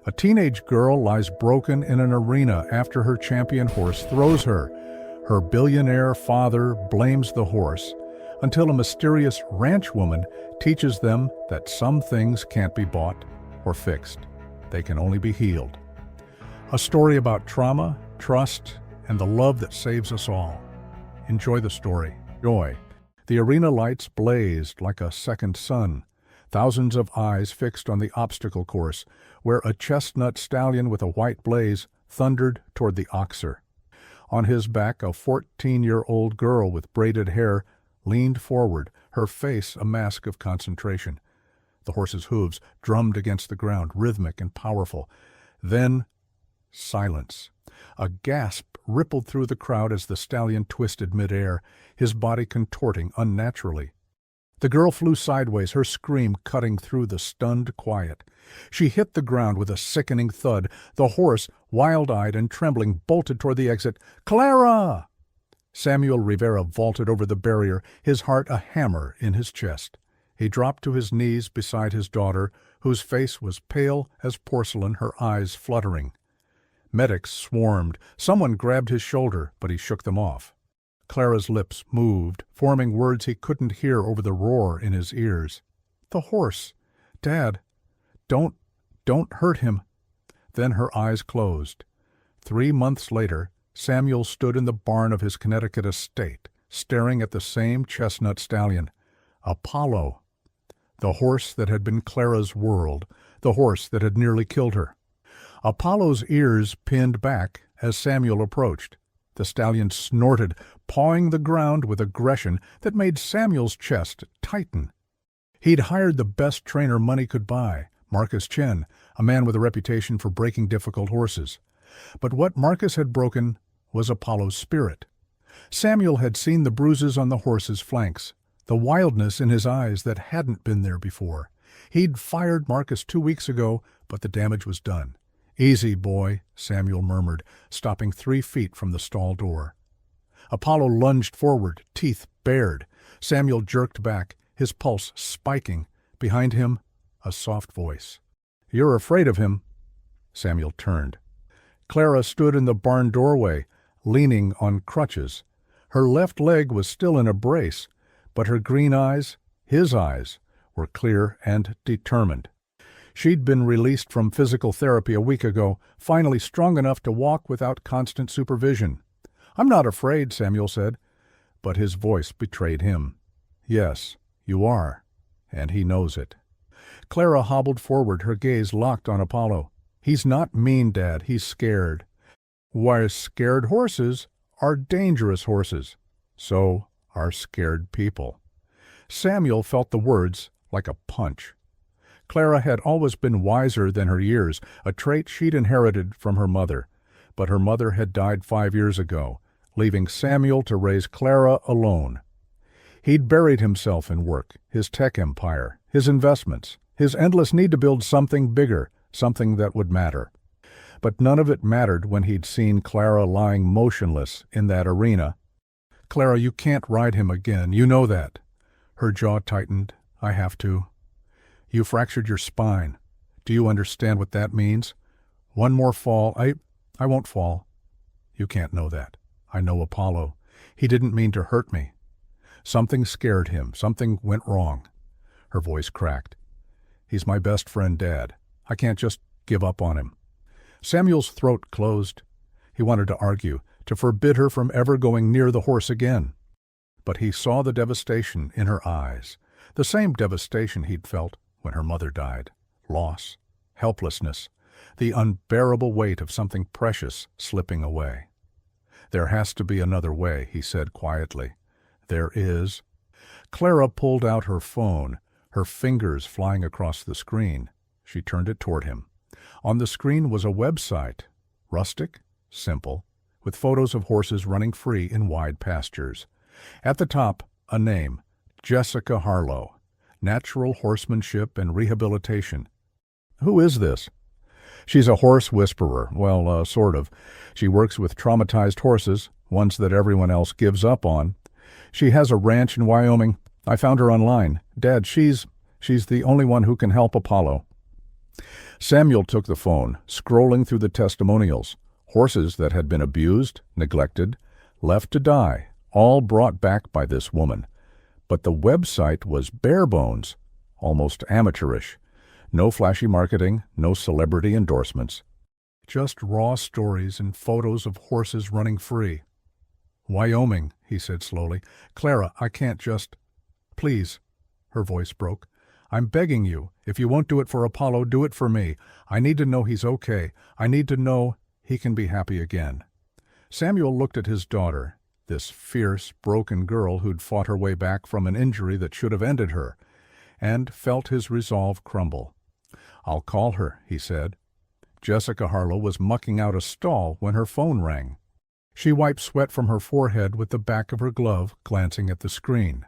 A teenage girl lies broken in an arena after her champion horse throws her. Her billionaire father blames the horse until a mysterious ranch woman teaches them that some things can't be bought or fixed. They can only be healed. A story about trauma, trust, and the love that saves us all. Enjoy the story. Joy. The arena lights blazed like a second sun. Thousands of eyes fixed on the obstacle course, where a chestnut stallion with a white blaze thundered toward the oxer. On his back, a 14-year-old girl with braided hair leaned forward, her face a mask of concentration. The horse's hooves drummed against the ground, rhythmic and powerful. Then, silence. A gasp rippled through the crowd as the stallion twisted midair, his body contorting unnaturally. The girl flew sideways, her scream cutting through the stunned quiet. She hit the ground with a sickening thud. The horse, wild-eyed and trembling, bolted toward the exit. "Clara!" Samuel Rivera vaulted over the barrier, his heart a hammer in his chest. He dropped to his knees beside his daughter, whose face was pale as porcelain, her eyes fluttering. Medics swarmed. Someone grabbed his shoulder, but he shook them off. Clara's lips moved, forming words he couldn't hear over the roar in his ears. "The horse! Dad! Don't hurt him!" Then her eyes closed. 3 months later, Samuel stood in the barn of his Connecticut estate, staring at the same chestnut stallion. Apollo! The horse that had been Clara's world, the horse that had nearly killed her. Apollo's ears pinned back as Samuel approached. The stallion snorted, pawing the ground with aggression that made Samuel's chest tighten. He'd hired the best trainer money could buy, Marcus Chen, a man with a reputation for breaking difficult horses. But what Marcus had broken was Apollo's spirit. Samuel had seen the bruises on the horse's flanks, the wildness in his eyes that hadn't been there before. He'd fired Marcus 2 weeks ago, but the damage was done. "Easy, boy," Samuel murmured, stopping 3 feet from the stall door. Apollo lunged forward, teeth bared. Samuel jerked back, his pulse spiking. Behind him, a soft voice. "You're afraid of him." Samuel turned. Clara stood in the barn doorway, leaning on crutches. Her left leg was still in a brace, but her green eyes, his eyes, were clear and determined. She'd been released from physical therapy a week ago, finally strong enough to walk without constant supervision. "I'm not afraid," Samuel said, but his voice betrayed him. "Yes, you are, and he knows it." Clara hobbled forward, her gaze locked on Apollo. "He's not mean, Dad, he's scared." "Why, scared horses are dangerous horses. So are scared people." Samuel felt the words like a punch. Clara had always been wiser than her years, a trait she'd inherited from her mother. But her mother had died 5 years ago, leaving Samuel to raise Clara alone. He'd buried himself in work, his tech empire, his investments, his endless need to build something bigger, something that would matter. But none of it mattered when he'd seen Clara lying motionless in that arena. "Clara, you can't ride him again, you know that." Her jaw tightened. "I have to." "You fractured your spine. Do you understand what that means? One more fall. I won't fall." "You can't know that. I know Apollo. He didn't mean to hurt me." Something scared him. Something went wrong. Her voice cracked. "He's my best friend, Dad. I can't just give up on him." Samuel's throat closed. He wanted to argue, to forbid her from ever going near the horse again. But he saw the devastation in her eyes, the same devastation he'd felt when her mother died. Loss, helplessness, the unbearable weight of something precious slipping away. "There has to be another way," he said quietly. "There is." Clara pulled out her phone, her fingers flying across the screen. She turned it toward him. On the screen was a website, rustic, simple, with photos of horses running free in wide pastures. At the top, a name, Jessica Harlow. Natural horsemanship and rehabilitation. "Who is this?" "She's a horse whisperer. Well, sort of. She works with traumatized horses, ones that everyone else gives up on. She has a ranch in Wyoming. I found her online. Dad, she's the only one who can help Apollo." Samuel took the phone, scrolling through the testimonials. Horses that had been abused, neglected, left to die, all brought back by this woman. But the website was bare bones, almost amateurish. No flashy marketing, no celebrity endorsements. Just raw stories and photos of horses running free. "Wyoming," he said slowly. "Clara, I can't just—" "Please," her voice broke. "I'm begging you. If you won't do it for Apollo, do it for me. I need to know he's okay. I need to know he can be happy again." Samuel looked at his daughter, this fierce, broken girl who'd fought her way back from an injury that should have ended her, and felt his resolve crumble. "I'll call her," he said. Jessica Harlow was mucking out a stall when her phone rang. She wiped sweat from her forehead with the back of her glove, glancing at the screen.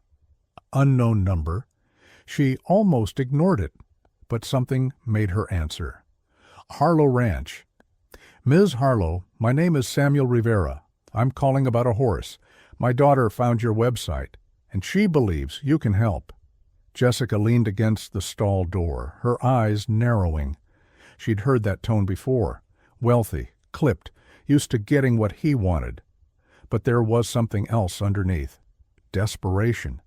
Unknown number. She almost ignored it, but something made her answer. "Harlow Ranch. Ms. Harlow, my name is Samuel Rivera. I'm calling about a horse. My daughter found your website, and she believes you can help." Jessica leaned against the stall door, her eyes narrowing. She'd heard that tone before. Wealthy, clipped, used to getting what he wanted. But there was something else underneath. Desperation.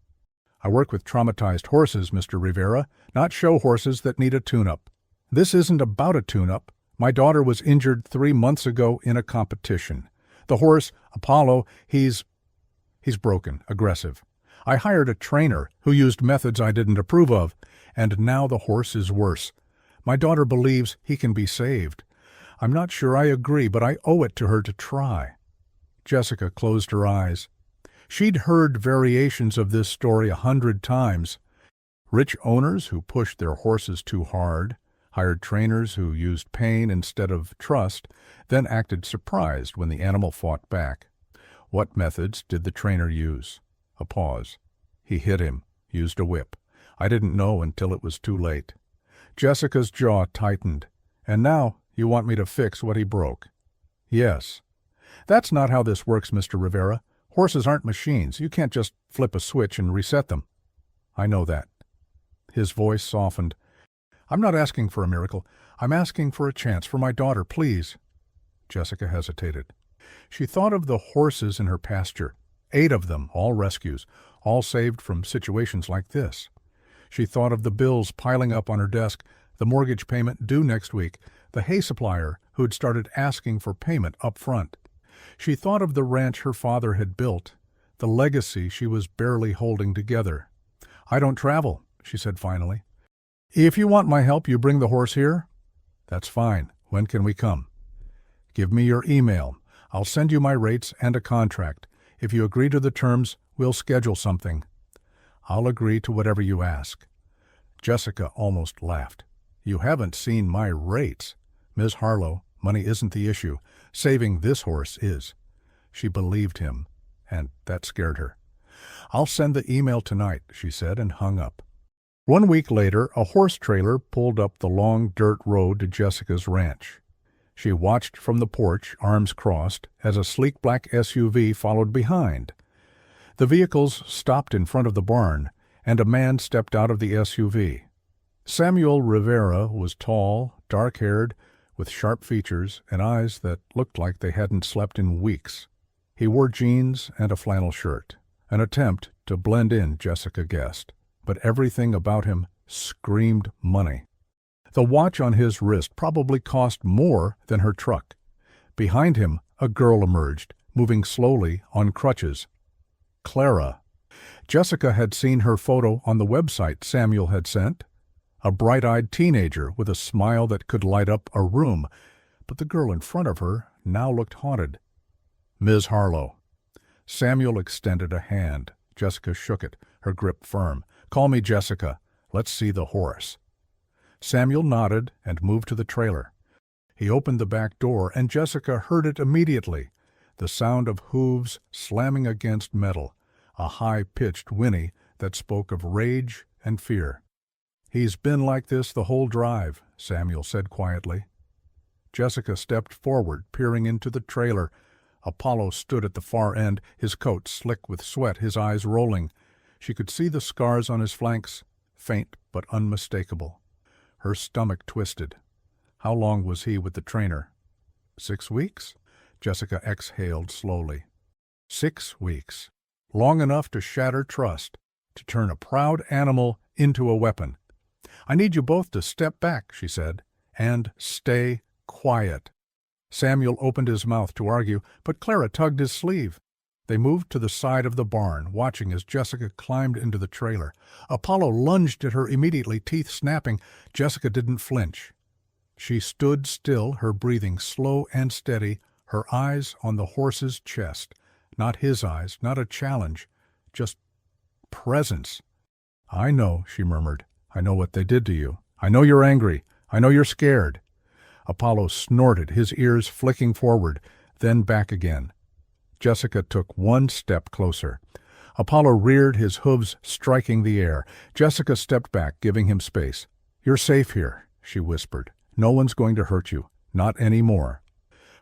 "I work with traumatized horses, Mr. Rivera, not show horses that need a tune-up. This isn't about a tune-up. My daughter was injured 3 months ago in a competition. The horse, Apollo, he's broken, aggressive. I hired a trainer who used methods I didn't approve of, and now the horse is worse. My daughter believes he can be saved. I'm not sure I agree, but I owe it to her to try." Jessica closed her eyes. She'd heard variations of this story 100 times. Rich owners who pushed their horses too hard, hired trainers who used pain instead of trust, then acted surprised when the animal fought back. What methods did the trainer use? A pause. He hit him, used a whip. I didn't know until it was too late. Jessica's jaw tightened. "And now you want me to fix what he broke?" "Yes." "That's not how this works, Mr. Rivera. Horses aren't machines. You can't just flip a switch and reset them." "I know that." His voice softened. "I'm not asking for a miracle. I'm asking for a chance for my daughter, please." Jessica hesitated. She thought of the horses in her pasture. 8 of them, all rescues, all saved from situations like this. She thought of the bills piling up on her desk, the mortgage payment due next week, the hay supplier who'd started asking for payment up front. She thought of the ranch her father had built, the legacy she was barely holding together. "I don't travel," she said finally. "If you want my help, you bring the horse here?" "That's fine. When can we come?" "Give me your email. I'll send you my rates and a contract. If you agree to the terms, we'll schedule something." "I'll agree to whatever you ask." Jessica almost laughed. "You haven't seen my rates. Ms. Harlow, money isn't the issue. Saving this horse is." She believed him, and that scared her. "I'll send the email tonight," she said, and hung up. 1 week later, a horse trailer pulled up the long dirt road to Jessica's ranch. She watched from the porch, arms crossed, as a sleek black SUV followed behind. The vehicles stopped in front of the barn, and a man stepped out of the SUV. Samuel Rivera was tall, dark-haired, with sharp features and eyes that looked like they hadn't slept in weeks. He wore jeans and a flannel shirt, an attempt to blend in, Jessica guessed, but everything about him screamed money. The watch on his wrist probably cost more than her truck. Behind him, a girl emerged, moving slowly on crutches. Clara. Jessica had seen her photo on the website Samuel had sent. A bright-eyed teenager with a smile that could light up a room, but the girl in front of her now looked haunted. "Ms. Harlow." Samuel extended a hand. Jessica shook it, her grip firm. "Call me Jessica. Let's see the horse." Samuel nodded and moved to the trailer. He opened the back door, and Jessica heard it immediately, the sound of hooves slamming against metal, a high-pitched whinny that spoke of rage and fear. "He's been like this the whole drive," Samuel said quietly. Jessica stepped forward, peering into the trailer. Apollo stood at the far end, his coat slick with sweat, his eyes rolling. She could see the scars on his flanks, faint but unmistakable. Her stomach twisted. How long was he with the trainer? 6 weeks? Jessica exhaled slowly. 6 weeks. Long enough to shatter trust, to turn a proud animal into a weapon. I need you both to step back, she said, and stay quiet. Samuel opened his mouth to argue, but Clara tugged his sleeve. They moved to the side of the barn, watching as Jessica climbed into the trailer. Apollo lunged at her immediately, teeth snapping. Jessica didn't flinch. She stood still, her breathing slow and steady, her eyes on the horse's chest. Not his eyes, not a challenge, just presence. I know, she murmured. I know what they did to you. I know you're angry. I know you're scared. Apollo snorted, his ears flicking forward, then back again. Jessica took one step closer. Apollo reared, his hooves striking the air. Jessica stepped back, giving him space. You're safe here, she whispered. No one's going to hurt you. Not anymore.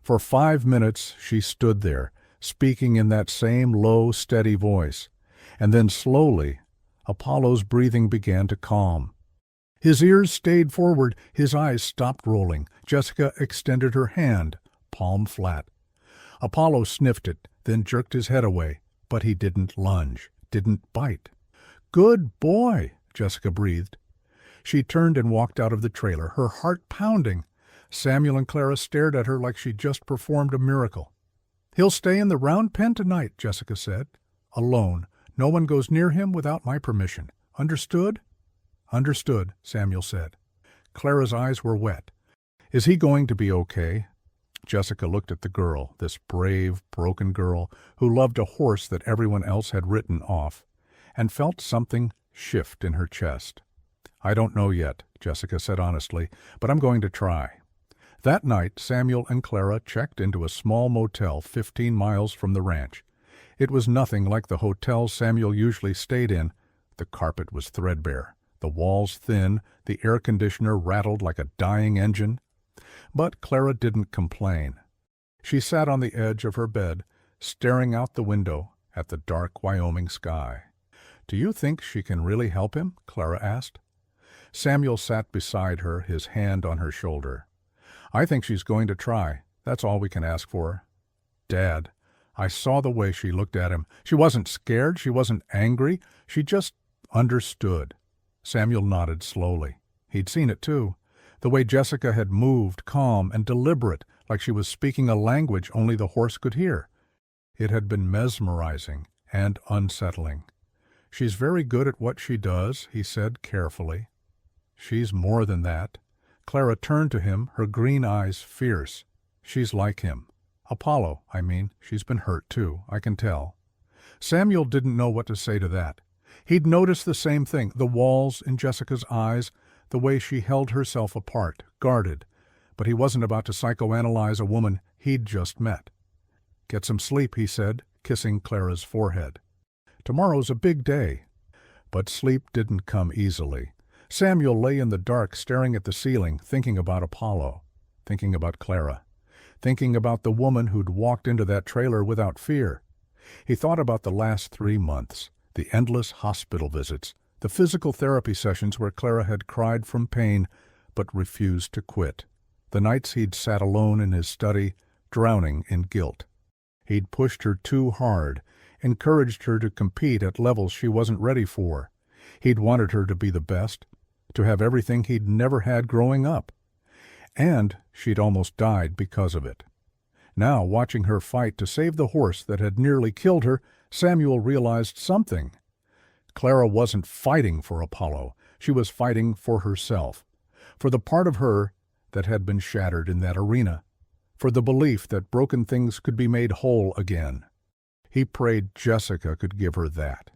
For 5 minutes she stood there, speaking in that same low, steady voice. And then slowly, Apollo's breathing began to calm. His ears stayed forward, his eyes stopped rolling. Jessica extended her hand, palm flat. Apollo sniffed it, then jerked his head away, but he didn't lunge, didn't bite. Good boy, Jessica breathed. She turned and walked out of the trailer, her heart pounding. Samuel and Clara stared at her like she'd just performed a miracle. He'll stay in the round pen tonight, Jessica said. Alone. No one goes near him without my permission. Understood? Understood, Samuel said. Clara's eyes were wet. Is he going to be okay? Jessica looked at the girl, this brave, broken girl who loved a horse that everyone else had written off, and felt something shift in her chest. I don't know yet, Jessica said honestly, but I'm going to try. That night, Samuel and Clara checked into a small motel 15 miles from the ranch. It was nothing like the hotels Samuel usually stayed in. The carpet was threadbare, the walls thin, the air conditioner rattled like a dying engine. But Clara didn't complain. She sat on the edge of her bed, staring out the window at the dark Wyoming sky. Do you think she can really help him? Clara asked. Samuel sat beside her, his hand on her shoulder. I think she's going to try. That's all we can ask for. Dad, I saw the way she looked at him. She wasn't scared. She wasn't angry. She just understood. Samuel nodded slowly. He'd seen it too. The way Jessica had moved, calm and deliberate, like she was speaking a language only the horse could hear. It had been mesmerizing and unsettling. She's very good at what she does, he said carefully. She's more than that. Clara turned to him, her green eyes fierce. She's like him. Apollo, I mean. She's been hurt too, I can tell. Samuel didn't know what to say to that. He'd noticed the same thing, the walls in Jessica's eyes, the way she held herself apart, guarded. But he wasn't about to psychoanalyze a woman he'd just met. Get some sleep, he said, kissing Clara's forehead. Tomorrow's a big day. But sleep didn't come easily. Samuel lay in the dark, staring at the ceiling, thinking about Apollo, thinking about Clara, thinking about the woman who'd walked into that trailer without fear. He thought about the last 3 months, the endless hospital visits, the physical therapy sessions where Clara had cried from pain but refused to quit, the nights he'd sat alone in his study, drowning in guilt. He'd pushed her too hard, encouraged her to compete at levels she wasn't ready for. He'd wanted her to be the best, to have everything he'd never had growing up. And she'd almost died because of it. Now, watching her fight to save the horse that had nearly killed her, Samuel realized something. Clara wasn't fighting for Apollo. She was fighting for herself, for the part of her that had been shattered in that arena, for the belief that broken things could be made whole again. He prayed Jessica could give her that.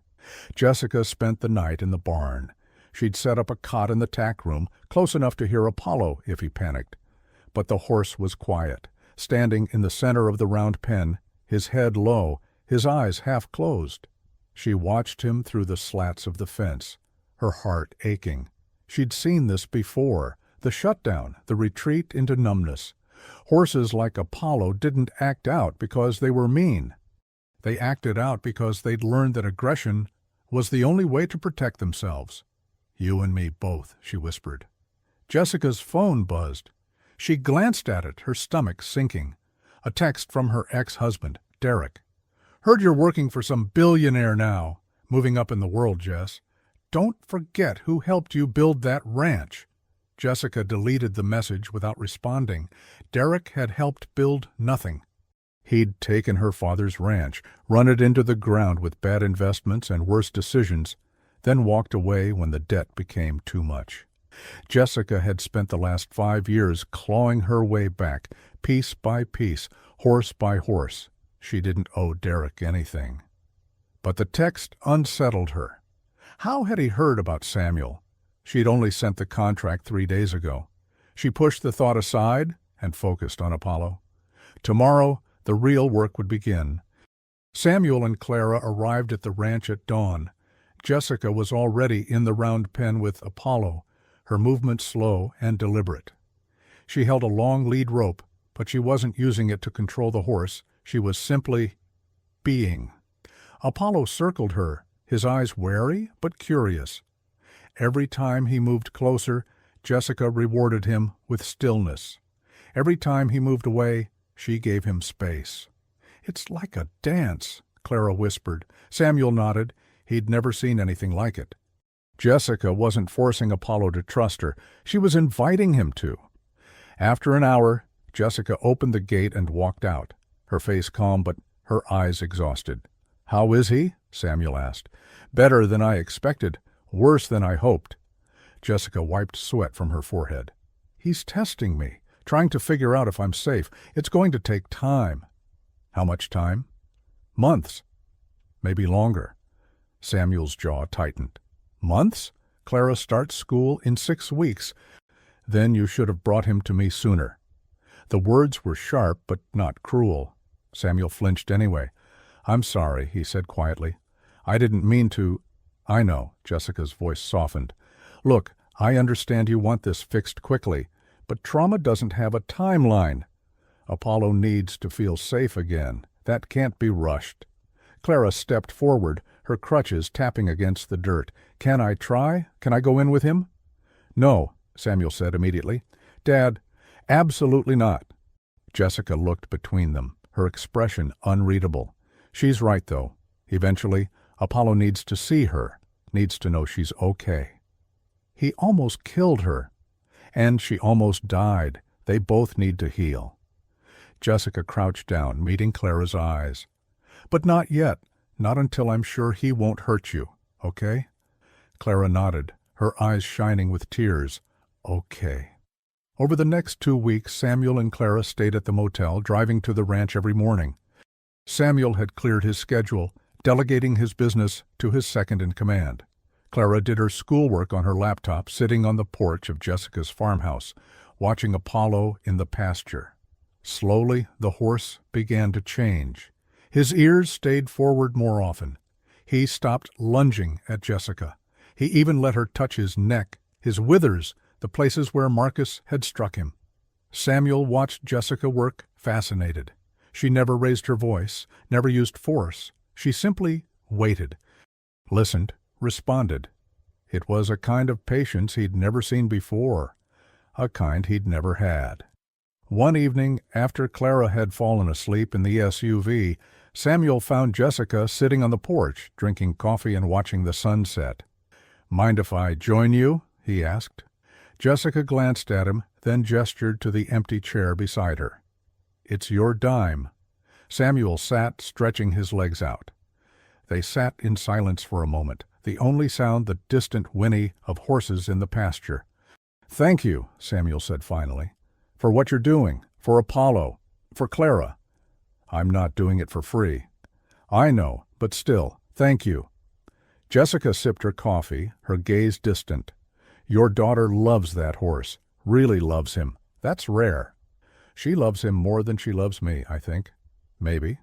Jessica spent the night in the barn. She'd set up a cot in the tack room, close enough to hear Apollo if he panicked. But the horse was quiet, standing in the center of the round pen, his head low, his eyes half closed. She watched him through the slats of the fence, her heart aching. She'd seen this before, the shutdown, the retreat into numbness. Horses like Apollo didn't act out because they were mean. They acted out because they'd learned that aggression was the only way to protect themselves. You and me both, she whispered. Jessica's phone buzzed. She glanced at it, her stomach sinking. A text from her ex-husband, Derek. "Heard you're working for some billionaire now. Moving up in the world, Jess. Don't forget who helped you build that ranch." Jessica deleted the message without responding. Derek had helped build nothing. He'd taken her father's ranch, run it into the ground with bad investments and worse decisions, then walked away when the debt became too much. Jessica had spent the last 5 years clawing her way back, piece by piece, horse by horse. She didn't owe Derek anything. But the text unsettled her. How had he heard about Samuel? She'd only sent the contract 3 days ago. She pushed the thought aside and focused on Apollo. Tomorrow, the real work would begin. Samuel and Clara arrived at the ranch at dawn. Jessica was already in the round pen with Apollo, her movements slow and deliberate. She held a long lead rope, but she wasn't using it to control the horse. She was simply being. Apollo circled her, his eyes wary but curious. Every time he moved closer, Jessica rewarded him with stillness. Every time he moved away, she gave him space. "It's like a dance," Clara whispered. Samuel nodded. He'd never seen anything like it. Jessica wasn't forcing Apollo to trust her. She was inviting him to. After an hour, Jessica opened the gate and walked out, her face calm but her eyes exhausted. "How is he?" Samuel asked. "Better than I expected. Worse than I hoped." Jessica wiped sweat from her forehead. "He's testing me, trying to figure out if I'm safe. It's going to take time." "How much time?" "Months. Maybe longer." Samuel's jaw tightened. "Months? Clara starts school in 6 weeks. Then you should have brought him to me sooner." The words were sharp but not cruel. Samuel flinched anyway. "I'm sorry," he said quietly. "I didn't mean to—" "I know," Jessica's voice softened. "Look, I understand you want this fixed quickly, but trauma doesn't have a timeline. Apollo needs to feel safe again. That can't be rushed." Clara stepped forward, her crutches tapping against the dirt. "Can I try? Can I go in with him?" "No," Samuel said immediately. "Dad, absolutely not." Jessica looked between them, her expression unreadable. "She's right, though. Eventually, Apollo needs to see her, needs to know she's okay. He almost killed her, and she almost died. They both need to heal." Jessica crouched down, meeting Clara's eyes. "But not yet. Not until I'm sure he won't hurt you, okay?" Clara nodded, her eyes shining with tears. "Okay." Over the next 2 weeks, Samuel and Clara stayed at the motel, driving to the ranch every morning. Samuel had cleared his schedule, delegating his business to his second-in-command. Clara did her schoolwork on her laptop, sitting on the porch of Jessica's farmhouse, watching Apollo in the pasture. Slowly, the horse began to change. His ears stayed forward more often. He stopped lunging at Jessica. He even let her touch his neck, his withers, the places where Marcus had struck him. Samuel watched Jessica work, fascinated. She never raised her voice, never used force. She simply waited, listened, responded. It was a kind of patience he'd never seen before, a kind he'd never had. One evening, after Clara had fallen asleep in the SUV, Samuel found Jessica sitting on the porch, drinking coffee and watching the sunset. "Mind if I join you?" he asked. Jessica glanced at him, then gestured to the empty chair beside her. "It's your dime." Samuel sat, stretching his legs out. They sat in silence for a moment, the only sound the distant whinny of horses in the pasture. "Thank you," Samuel said finally, "for what you're doing, for Apollo, for Clara." "I'm not doing it for free." "I know, but still, thank you." Jessica sipped her coffee, her gaze distant. "Your daughter loves that horse, really loves him. That's rare. She loves him more than she loves me, I think. Maybe.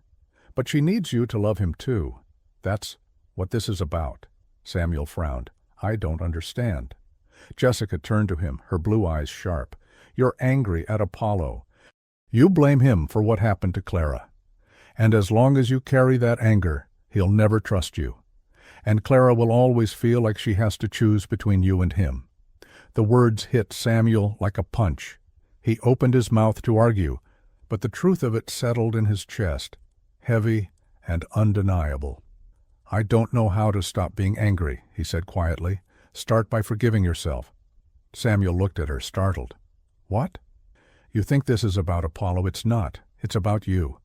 But she needs you to love him too. That's what this is about." Samuel frowned. "I don't understand." Jessica turned to him, her blue eyes sharp. "You're angry at Apollo. You blame him for what happened to Clara. And as long as you carry that anger, he'll never trust you. And Clara will always feel like she has to choose between you and him. The words hit Samuel like a punch. He opened his mouth to argue, but the truth of it settled in his chest, heavy and undeniable. "I don't know how to stop being angry," he said quietly. "Start by forgiving yourself." Samuel looked at her, startled. "What?" "You think this is about Apollo. It's not. It's about you.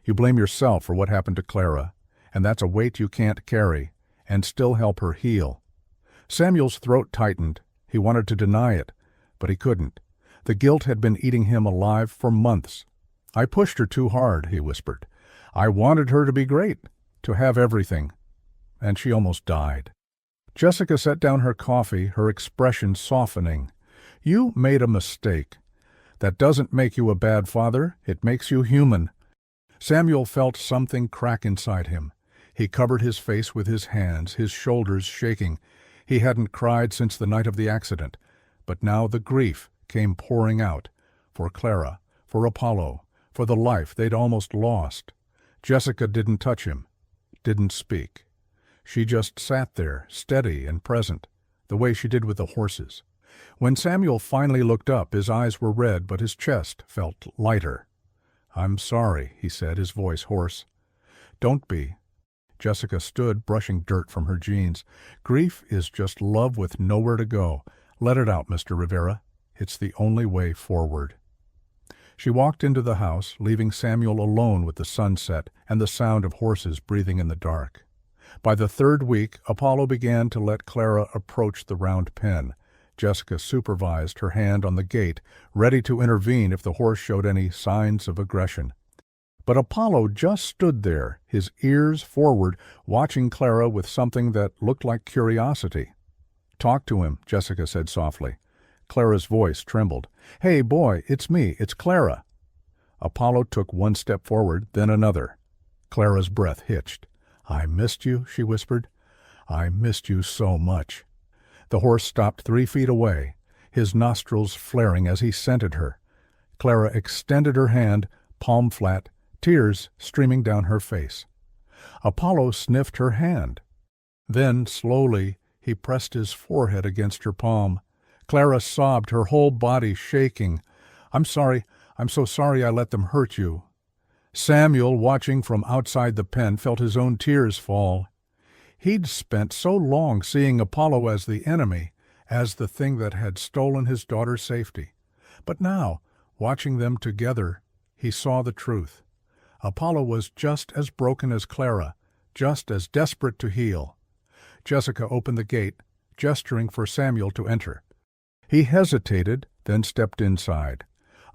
You blame yourself for what happened to Clara, and that's a weight you can't carry and still help her heal." Samuel's throat tightened. He wanted to deny it, but he couldn't. The guilt had been eating him alive for months. "I pushed her too hard," he whispered. "I wanted her to be great, to have everything, and she almost died." Jessica set down her coffee, her expression softening. "You made a mistake. That doesn't make you a bad father. It makes you human." Samuel felt something crack inside him. He covered his face with his hands, his shoulders shaking. He hadn't cried since the night of the accident, but now the grief came pouring out, for Clara, for Apollo, for the life they'd almost lost. Jessica didn't touch him, didn't speak. She just sat there, steady and present, the way she did with the horses. When Samuel finally looked up, his eyes were red, but his chest felt lighter. "I'm sorry," he said, his voice hoarse. "Don't be." Jessica stood, brushing dirt from her jeans. "Grief is just love with nowhere to go. Let it out, Mr. Rivera. It's the only way forward." She walked into the house, leaving Samuel alone with the sunset and the sound of horses breathing in the dark. By the third week, Apollo began to let Clara approach the round pen. Jessica supervised, her hand on the gate, ready to intervene if the horse showed any signs of aggression. But Apollo just stood there, his ears forward, watching Clara with something that looked like curiosity. "Talk to him," Jessica said softly. Clara's voice trembled. "Hey, boy, it's me. It's Clara." Apollo took one step forward, then another. Clara's breath hitched. "I missed you," she whispered. "I missed you so much." The horse stopped 3 feet away, his nostrils flaring as he scented her. Clara extended her hand, palm flat, tears streaming down her face. Apollo sniffed her hand. Then, slowly, he pressed his forehead against her palm. Clara sobbed, her whole body shaking. "I'm sorry. I'm so sorry I let them hurt you." Samuel, watching from outside the pen, felt his own tears fall. He'd spent so long seeing Apollo as the enemy, as the thing that had stolen his daughter's safety. But now, watching them together, he saw the truth. Apollo was just as broken as Clara, just as desperate to heal. Jessica opened the gate, gesturing for Samuel to enter. He hesitated, then stepped inside.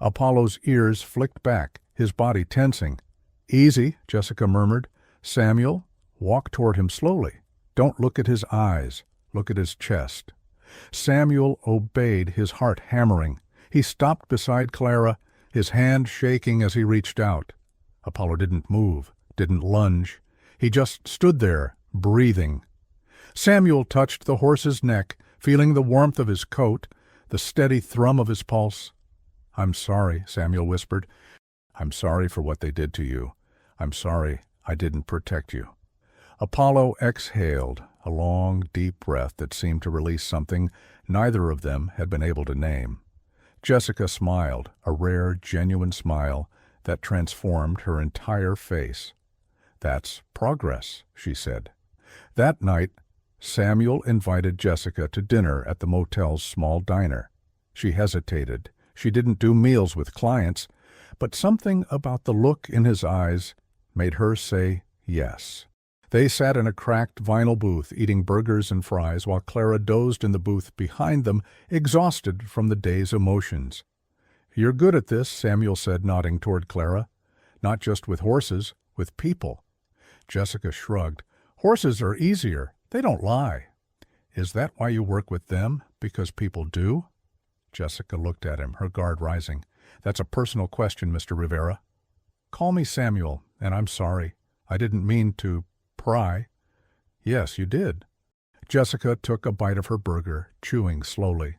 Apollo's ears flicked back, his body tensing. "Easy," Jessica murmured. "Samuel, walk toward him slowly. Don't look at his eyes. Look at his chest." Samuel obeyed, his heart hammering. He stopped beside Clara, his hand shaking as he reached out. Apollo didn't move, didn't lunge. He just stood there, breathing. Samuel touched the horse's neck, feeling the warmth of his coat, the steady thrum of his pulse. "I'm sorry," Samuel whispered. "I'm sorry for what they did to you. I'm sorry I didn't protect you." Apollo exhaled, a long, deep breath that seemed to release something neither of them had been able to name. Jessica smiled, a rare, genuine smile that transformed her entire face. "That's progress," she said. That night, Samuel invited Jessica to dinner at the motel's small diner. She hesitated. She didn't do meals with clients, but something about the look in his eyes made her say yes. They sat in a cracked vinyl booth, eating burgers and fries, while Clara dozed in the booth behind them, exhausted from the day's emotions. "You're good at this," Samuel said, nodding toward Clara. "Not just with horses, with people." Jessica shrugged. "Horses are easier. They don't lie." "Is that why you work with them? Because people do?" Jessica looked at him, her guard rising. "That's a personal question, Mr. Rivera." "Call me Samuel, and I'm sorry. I didn't mean to pry." "Yes, you did." Jessica took a bite of her burger, chewing slowly.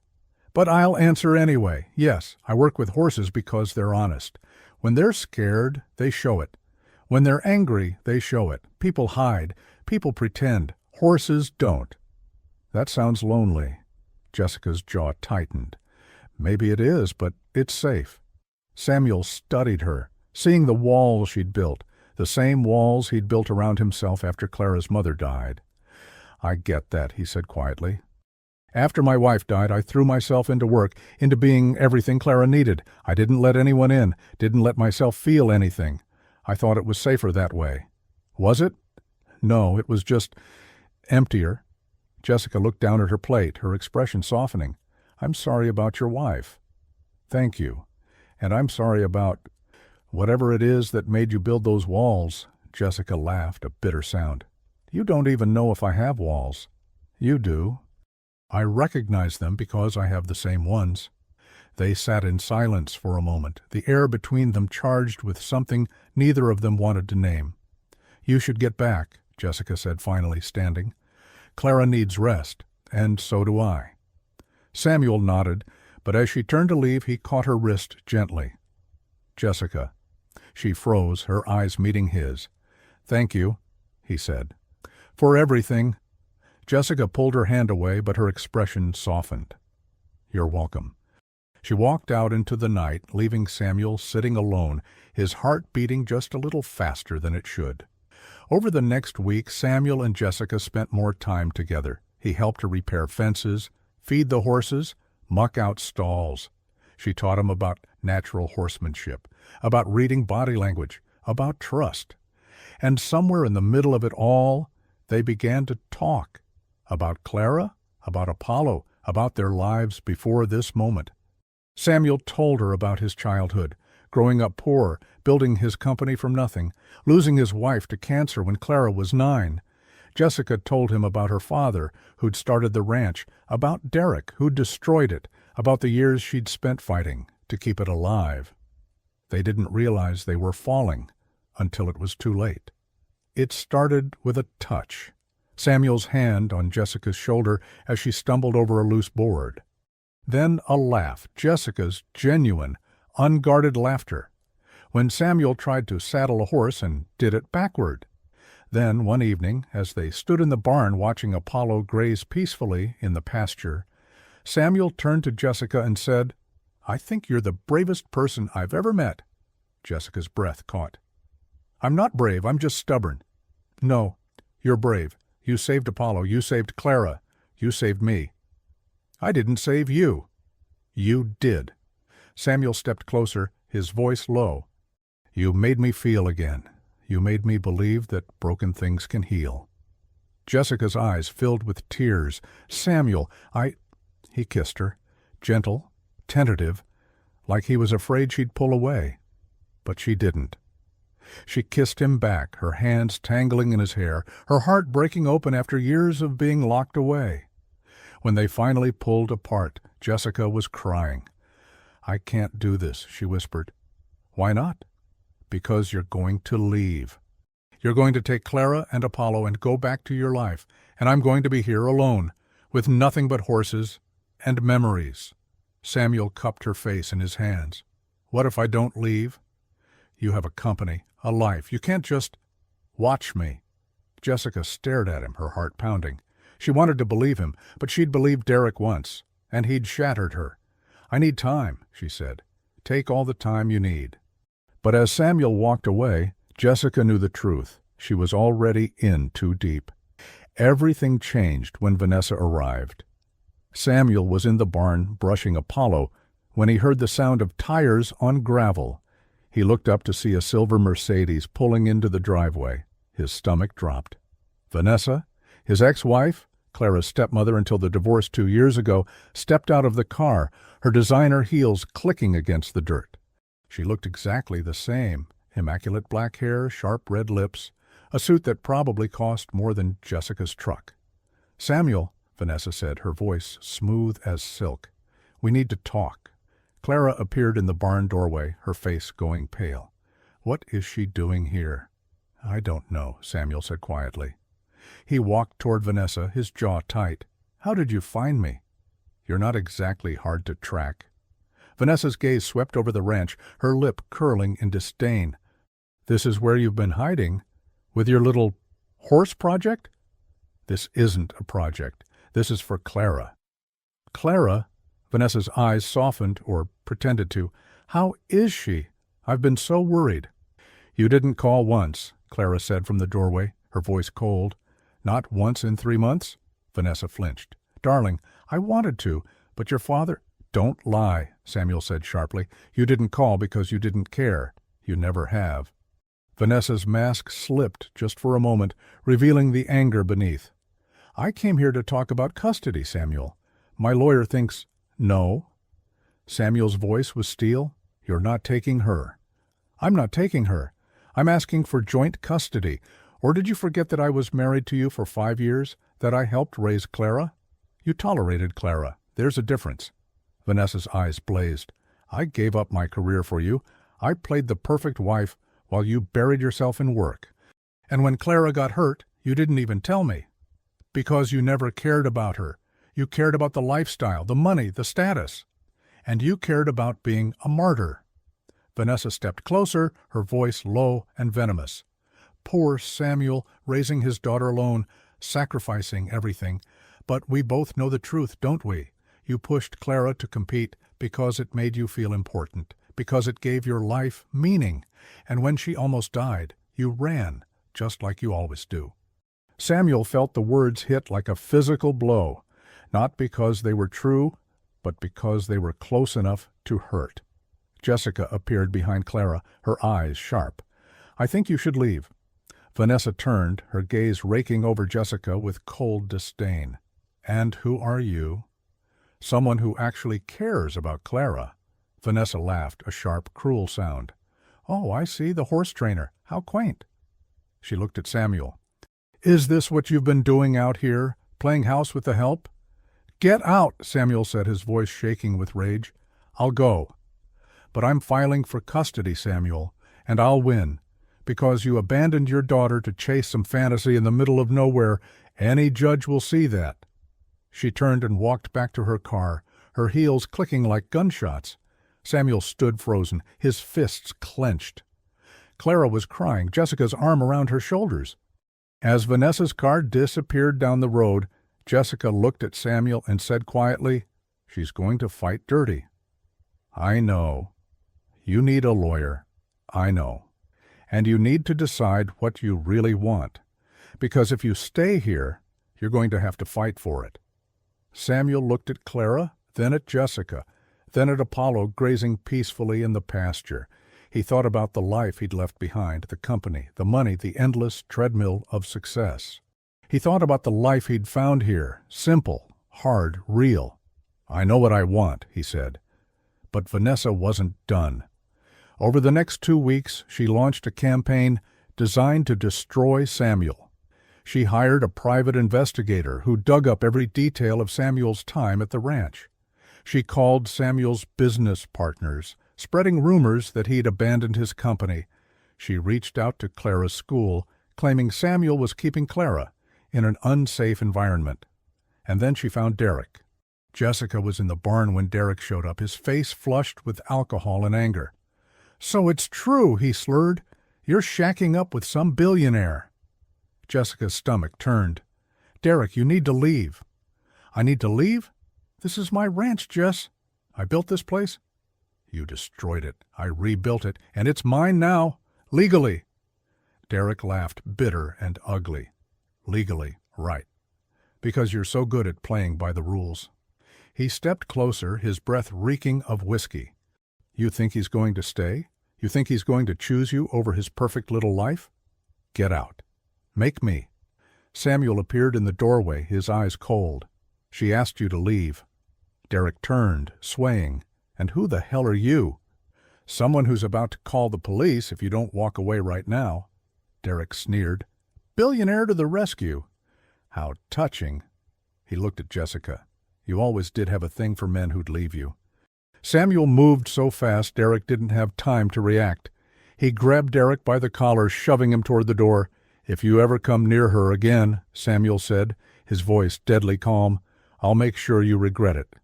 "But I'll answer anyway. Yes, I work with horses because they're honest. When they're scared, they show it. When they're angry, they show it. People hide. People pretend. Horses don't." "That sounds lonely." Jessica's jaw tightened. Maybe it is, but it's safe. Samuel studied her, seeing the walls she'd built, the same walls he'd built around himself after Clara's mother died. I get that, he said quietly. After my wife died, I threw myself into work, into being everything Clara needed. I didn't let anyone in, didn't let myself feel anything. I thought it was safer that way. Was it? No, it was just emptier. Jessica looked down at her plate, her expression softening. I'm sorry about your wife. Thank you. And I'm sorry about whatever it is that made you build those walls. Jessica laughed, a bitter sound. You don't even know if I have walls. You do. I recognize them because I have the same ones. They sat in silence for a moment, the air between them charged with something neither of them wanted to name. You should get back, Jessica said finally, standing. Clara needs rest, and so do I. Samuel nodded, but as she turned to leave, he caught her wrist gently. Jessica. She froze, her eyes meeting his. Thank you, he said. For everything. Jessica pulled her hand away, but her expression softened. You're welcome. She walked out into the night, leaving Samuel sitting alone, his heart beating just a little faster than it should. Over the next week, Samuel and Jessica spent more time together. He helped her repair fences, feed the horses, muck out stalls. She taught him about natural horsemanship, about reading body language, about trust. And somewhere in the middle of it all, they began to talk. About Clara, about Apollo, about their lives before this moment. Samuel told her about his childhood, growing up poor, building his company from nothing, losing his wife to cancer when Clara was 9. Jessica told him about her father, who'd started the ranch, about Derek, who'd destroyed it, about the years she'd spent fighting to keep it alive. They didn't realize they were falling until it was too late. It started with a touch. Samuel's hand on Jessica's shoulder as she stumbled over a loose board. Then a laugh, Jessica's genuine, unguarded laughter, when Samuel tried to saddle a horse and did it backward. Then, one evening, as they stood in the barn watching Apollo graze peacefully in the pasture, Samuel turned to Jessica and said, I think you're the bravest person I've ever met. Jessica's breath caught. I'm not brave, I'm just stubborn. No, you're brave. You saved Apollo, you saved Clara, you saved me. I didn't save you. You did. Samuel stepped closer, his voice low. You made me feel again. You made me believe that broken things can heal. Jessica's eyes filled with tears. Samuel, He kissed her, gentle, tentative, like he was afraid she'd pull away. But she didn't. She kissed him back, her hands tangling in his hair, her heart breaking open after years of being locked away. When they finally pulled apart, Jessica was crying. I can't do this, she whispered. Why not? Because you're going to leave. You're going to take Clara and Apollo and go back to your life, and I'm going to be here alone, with nothing but horses and memories. Samuel cupped her face in his hands. What if I don't leave? You have a company, a life. You can't just watch me. Jessica stared at him, her heart pounding. She wanted to believe him, but she'd believed Derek once, and he'd shattered her. I need time, she said. Take all the time you need. But as Samuel walked away, Jessica knew the truth. She was already in too deep. Everything changed when Vanessa arrived. Samuel was in the barn brushing Apollo when he heard the sound of tires on gravel. He looked up to see a silver Mercedes pulling into the driveway. His stomach dropped. Vanessa, his ex-wife, Clara's stepmother until the divorce 2 years ago, stepped out of the car, her designer heels clicking against the dirt. She looked exactly the same, immaculate black hair, sharp red lips, a suit that probably cost more than Jessica's truck. Samuel, Vanessa said, her voice smooth as silk, we need to talk. Clara appeared in the barn doorway, her face going pale. What is she doing here? I don't know, Samuel said quietly. He walked toward Vanessa, his jaw tight. How did you find me? You're not exactly hard to track. Vanessa's gaze swept over the ranch, her lip curling in disdain. This is where you've been hiding? With your little horse project? This isn't a project. This is for Clara. Clara, Vanessa's eyes softened, or pretended to. How is she? I've been so worried. You didn't call once, Clara said from the doorway, her voice cold. Not once in 3 months? Vanessa flinched. Darling, I wanted to, but your father— Don't lie, Samuel said sharply. You didn't call because you didn't care. You never have. Vanessa's mask slipped just for a moment, revealing the anger beneath. I came here to talk about custody, Samuel. My lawyer thinks— No. Samuel's voice was steel. You're not taking her. I'm not taking her. I'm asking for joint custody. Or did you forget that I was married to you for 5 years, that I helped raise Clara? You tolerated Clara. There's a difference. Vanessa's eyes blazed. I gave up my career for you. I played the perfect wife while you buried yourself in work. And when Clara got hurt, you didn't even tell me. Because you never cared about her. You cared about the lifestyle, the money, the status. And you cared about being a martyr. Vanessa stepped closer, her voice low and venomous. Poor Samuel, raising his daughter alone, sacrificing everything. But we both know the truth, don't we? You pushed Clara to compete because it made you feel important, because it gave your life meaning. And when she almost died, you ran, just like you always do. Samuel felt the words hit like a physical blow, not because they were true, but because they were close enough to hurt. Jessica appeared behind Clara, her eyes sharp. I think you should leave. Vanessa turned, her gaze raking over Jessica with cold disdain. And who are you? Someone who actually cares about Clara. Vanessa laughed, a sharp, cruel sound. Oh, I see, the horse trainer. How quaint. She looked at Samuel. Is this what you've been doing out here, playing house with the help? Get out, Samuel said, his voice shaking with rage. I'll go. But I'm filing for custody, Samuel, and I'll win. Because you abandoned your daughter to chase some fantasy in the middle of nowhere, any judge will see that. She turned and walked back to her car, her heels clicking like gunshots. Samuel stood frozen, his fists clenched. Clara was crying, Jessica's arm around her shoulders. As Vanessa's car disappeared down the road, Jessica looked at Samuel and said quietly, She's going to fight dirty. I know. You need a lawyer. I know. And you need to decide what you really want. Because if you stay here, you're going to have to fight for it. Samuel looked at Clara, then at Jessica, then at Apollo grazing peacefully in the pasture. He thought about the life he'd left behind, the company, the money, the endless treadmill of success. He thought about the life he'd found here, simple, hard, real. I know what I want, he said. But Vanessa wasn't done. Over the next 2 weeks, she launched a campaign designed to destroy Samuel. She hired a private investigator who dug up every detail of Samuel's time at the ranch. She called Samuel's business partners, spreading rumors that he'd abandoned his company. She reached out to Clara's school, claiming Samuel was keeping Clara in an unsafe environment. And then she found Derek. Jessica was in the barn when Derek showed up, his face flushed with alcohol and anger. So it's true, he slurred. You're shacking up with some billionaire. Jessica's stomach turned. Derek, you need to leave. I need to leave? This is my ranch, Jess. I built this place. You destroyed it. I rebuilt it, and it's mine now, legally. Derek laughed, bitter and ugly. Legally, right. Because you're so good at playing by the rules. He stepped closer, his breath reeking of whiskey. You think he's going to stay? You think he's going to choose you over his perfect little life? Get out. Make me. Samuel appeared in the doorway, his eyes cold. She asked you to leave. Derek turned, swaying. And who the hell are you? Someone who's about to call the police if you don't walk away right now. Derek sneered. Billionaire to the rescue. How touching. He looked at Jessica. You always did have a thing for men who'd leave you. Samuel moved so fast Derek didn't have time to react. He grabbed Derek by the collar, shoving him toward the door. If you ever come near her again, Samuel said, his voice deadly calm, I'll make sure you regret it.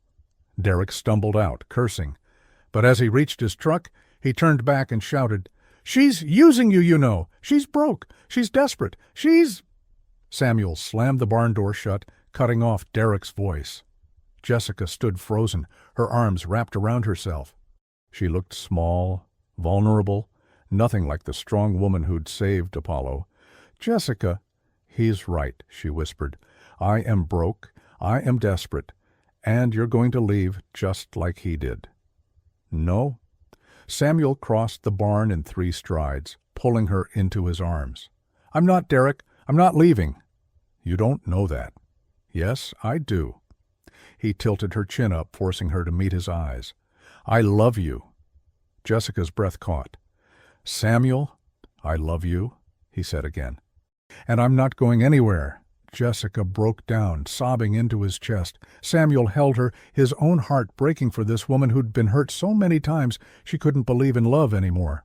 Derek stumbled out, cursing. But as he reached his truck, he turned back and shouted, She's using you, you know. She's broke. She's desperate. She's— Samuel slammed the barn door shut, cutting off Derek's voice. Jessica stood frozen, her arms wrapped around herself. She looked small, vulnerable, nothing like the strong woman who'd saved Apollo. "Jessica," "He's right," she whispered. "I am broke, I am desperate, and you're going to leave just like he did." "No." Samuel crossed the barn in 3 strides, pulling her into his arms. "I'm not, Derek. I'm not leaving." "You don't know that." "Yes, I do." He tilted her chin up, forcing her to meet his eyes. "I love you." Jessica's breath caught. "Samuel, I love you," he said again. "And I'm not going anywhere." Jessica broke down, sobbing into his chest. Samuel held her, his own heart breaking for this woman who'd been hurt so many times she couldn't believe in love anymore.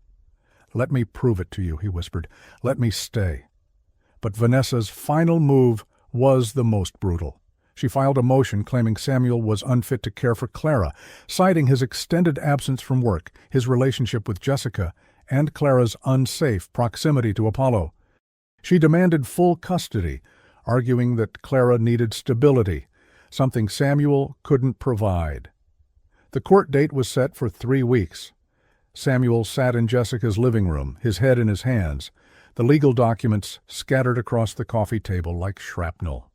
"Let me prove it to you," he whispered. "Let me stay." But Vanessa's final move was the most brutal. She filed a motion claiming Samuel was unfit to care for Clara, citing his extended absence from work, his relationship with Jessica, and Clara's unsafe proximity to Apollo. She demanded full custody, arguing that Clara needed stability, something Samuel couldn't provide. The court date was set for 3 weeks. Samuel sat in Jessica's living room, his head in his hands, the legal documents scattered across the coffee table like shrapnel.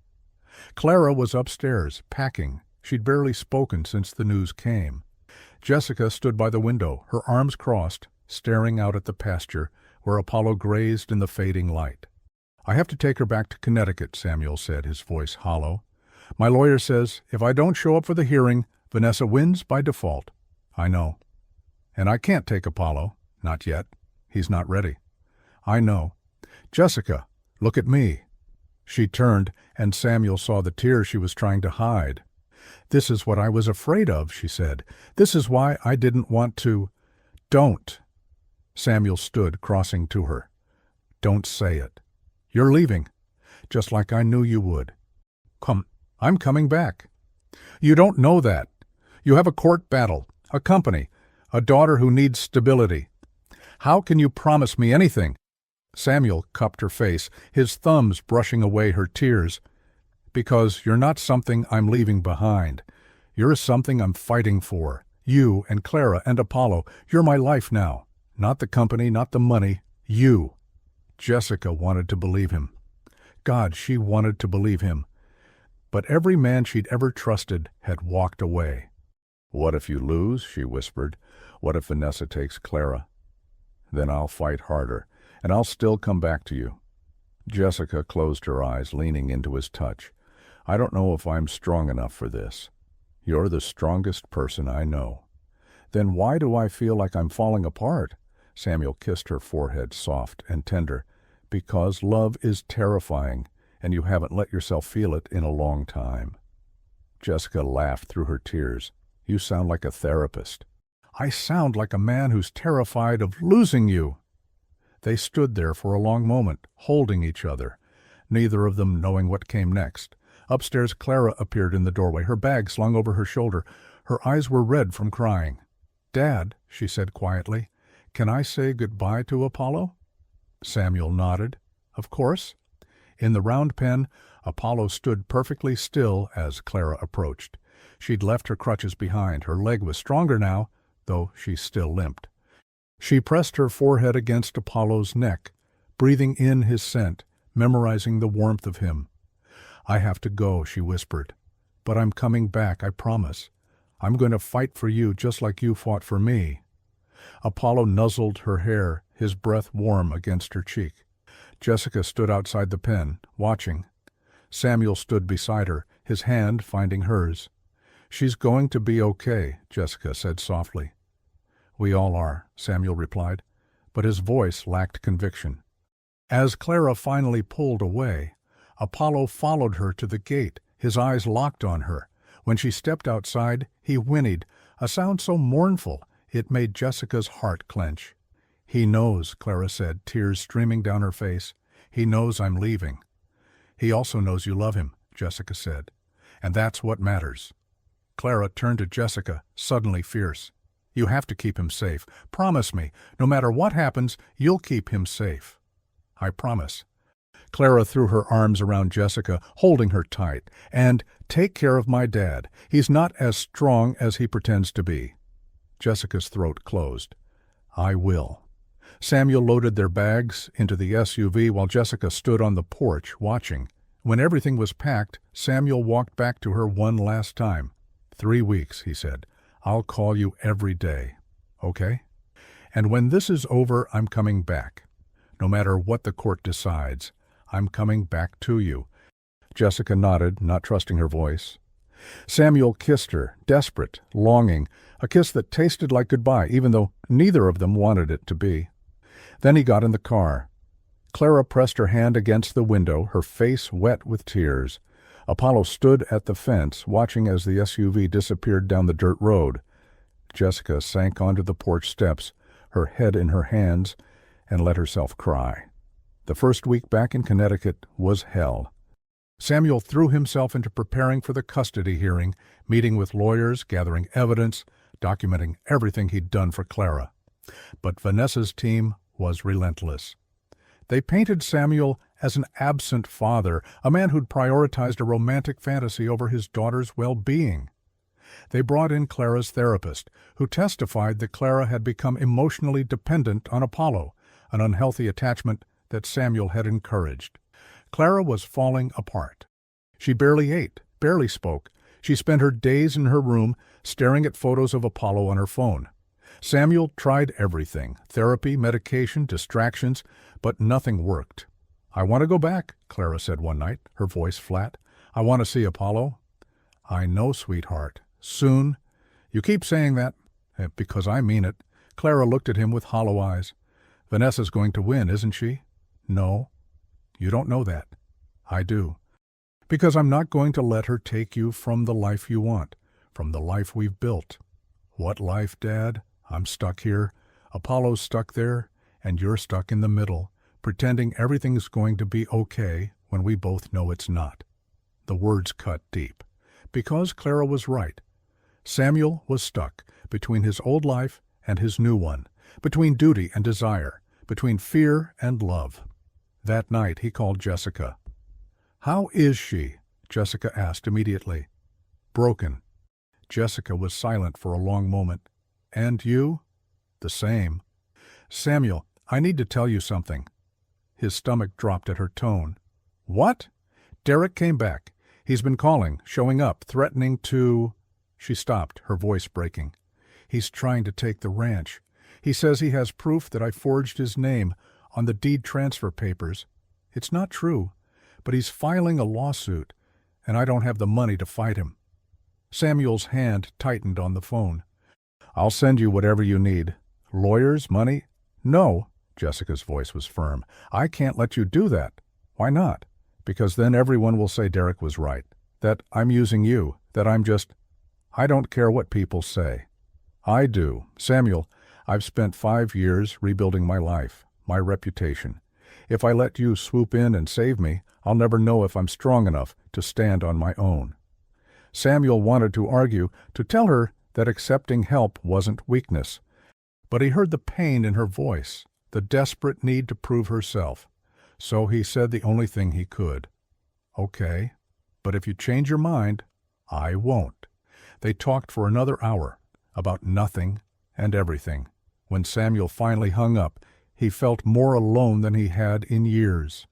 Clara was upstairs, packing. She'd barely spoken since the news came. Jessica stood by the window, her arms crossed, staring out at the pasture where Apollo grazed in the fading light. "I have to take her back to Connecticut," Samuel said, his voice hollow. "My lawyer says if I don't show up for the hearing, Vanessa wins by default." "I know." "And I can't take Apollo. Not yet. He's not ready." "I know." "Jessica, look at me." She turned, and Samuel saw the tears she was trying to hide. "This is what I was afraid of," she said. "This is why I didn't want to—" "Don't." Samuel stood, crossing to her. "Don't say it. You're leaving, just like I knew you would." "Come, I'm coming back." "You don't know that. You have a court battle, a company, a daughter who needs stability. How can you promise me anything?" Samuel cupped her face, his thumbs brushing away her tears. "Because you're not something I'm leaving behind. You're something I'm fighting for. You and Clara and Apollo. You're my life now. Not the company, not the money. You." Jessica wanted to believe him. God, she wanted to believe him. But every man she'd ever trusted had walked away. "What if you lose?" she whispered. "What if Vanessa takes Clara? Then I'll fight harder, and I'll still come back to you." Jessica closed her eyes, leaning into his touch. "I don't know if I'm strong enough for this. You're the strongest person I know." "Then why do I feel like I'm falling apart?" Samuel kissed her forehead, soft and tender. "Because love is terrifying, and you haven't let yourself feel it in a long time." Jessica laughed through her tears. "You sound like a therapist." "I sound like a man who's terrified of losing you." They stood there for a long moment, holding each other, neither of them knowing what came next. Upstairs, Clara appeared in the doorway, her bag slung over her shoulder. Her eyes were red from crying. "Dad," she said quietly, "can I say goodbye to Apollo?" Samuel nodded. "Of course." In the round pen, Apollo stood perfectly still as Clara approached. She'd left her crutches behind. Her leg was stronger now, though she still limped. She pressed her forehead against Apollo's neck, breathing in his scent, memorizing the warmth of him. "I have to go," she whispered. "But I'm coming back, I promise. I'm going to fight for you just like you fought for me." Apollo nuzzled her hair, his breath warm against her cheek. Jessica stood outside the pen, watching. Samuel stood beside her, his hand finding hers. "She's going to be okay," Jessica said softly. "We all are," Samuel replied, but his voice lacked conviction. As Clara finally pulled away, Apollo followed her to the gate, his eyes locked on her. When she stepped outside, he whinnied, a sound so mournful it made Jessica's heart clench. "He knows," Clara said, tears streaming down her face. "He knows I'm leaving." "He also knows you love him," Jessica said. "And that's what matters." Clara turned to Jessica, suddenly fierce. "You have to keep him safe. Promise me, no matter what happens, you'll keep him safe." "I promise." Clara threw her arms around Jessica, holding her tight. "And Take care of my dad. He's not as strong as he pretends to be." Jessica's throat closed. "I will." Samuel loaded their bags into the SUV while Jessica stood on the porch watching. When everything was packed, Samuel walked back to her one last time. 3 weeks, he said. "I'll call you every day. Okay? And when this is over, I'm coming back. No matter what the court decides, I'm coming back to you." Jessica nodded, not trusting her voice. Samuel kissed her, desperate, longing, a kiss that tasted like goodbye, even though neither of them wanted it to be. Then he got in the car. Clara pressed her hand against the window, her face wet with tears. Apollo stood at the fence, watching as the SUV disappeared down the dirt road. Jessica sank onto the porch steps, her head in her hands, and let herself cry. The first week back in Connecticut was hell. Samuel threw himself into preparing for the custody hearing, meeting with lawyers, gathering evidence, documenting everything he'd done for Clara. But Vanessa's team was relentless. They painted Samuel as an absent father, a man who'd prioritized a romantic fantasy over his daughter's well-being. They brought in Clara's therapist, who testified that Clara had become emotionally dependent on Apollo, an unhealthy attachment that Samuel had encouraged. Clara was falling apart. She barely ate, barely spoke. She spent her days in her room, staring at photos of Apollo on her phone. Samuel tried everything, therapy, medication, distractions, but nothing worked. "I want to go back," Clara said one night, her voice flat. "I want to see Apollo." "I know, sweetheart. Soon." "You keep saying that." "Because I mean it." Clara looked at him with hollow eyes. "Vanessa's going to win, isn't she?" "No." "You don't know that." "I do." "Because I'm not going to let her take you from the life you want, from the life we've built." "What life, Dad? I'm stuck here. Apollo's stuck there, and you're stuck in the middle, pretending everything's going to be okay when we both know it's not." The words cut deep. Because Clara was right. Samuel was stuck between his old life and his new one, between duty and desire, between fear and love. That night he called Jessica. "How is she?" Jessica asked immediately. "Broken." Jessica was silent for a long moment. "And you?" "The same." "Samuel, I need to tell you something." His stomach dropped at her tone. "What?" "Derek came back. He's been calling, showing up, threatening to—" She stopped, her voice breaking. "He's trying to take the ranch. He says he has proof that I forged his name on the deed transfer papers. It's not true, but he's filing a lawsuit, and I don't have the money to fight him." Samuel's hand tightened on the phone. "I'll send you whatever you need. Lawyers, money?" "No." Jessica's voice was firm. "I can't let you do that." "Why not?" "Because then everyone will say Derek was right, that I'm using you, that I'm just—" "I don't care what people say." "I do. Samuel, I've spent 5 years rebuilding my life, my reputation. If I let you swoop in and save me, I'll never know if I'm strong enough to stand on my own." Samuel wanted to argue, to tell her that accepting help wasn't weakness. But he heard the pain in her voice, the desperate need to prove herself. So he said the only thing he could. "Okay, but if you change your mind, I won't." They talked for another hour, about nothing and everything. When Samuel finally hung up, he felt more alone than he had in years.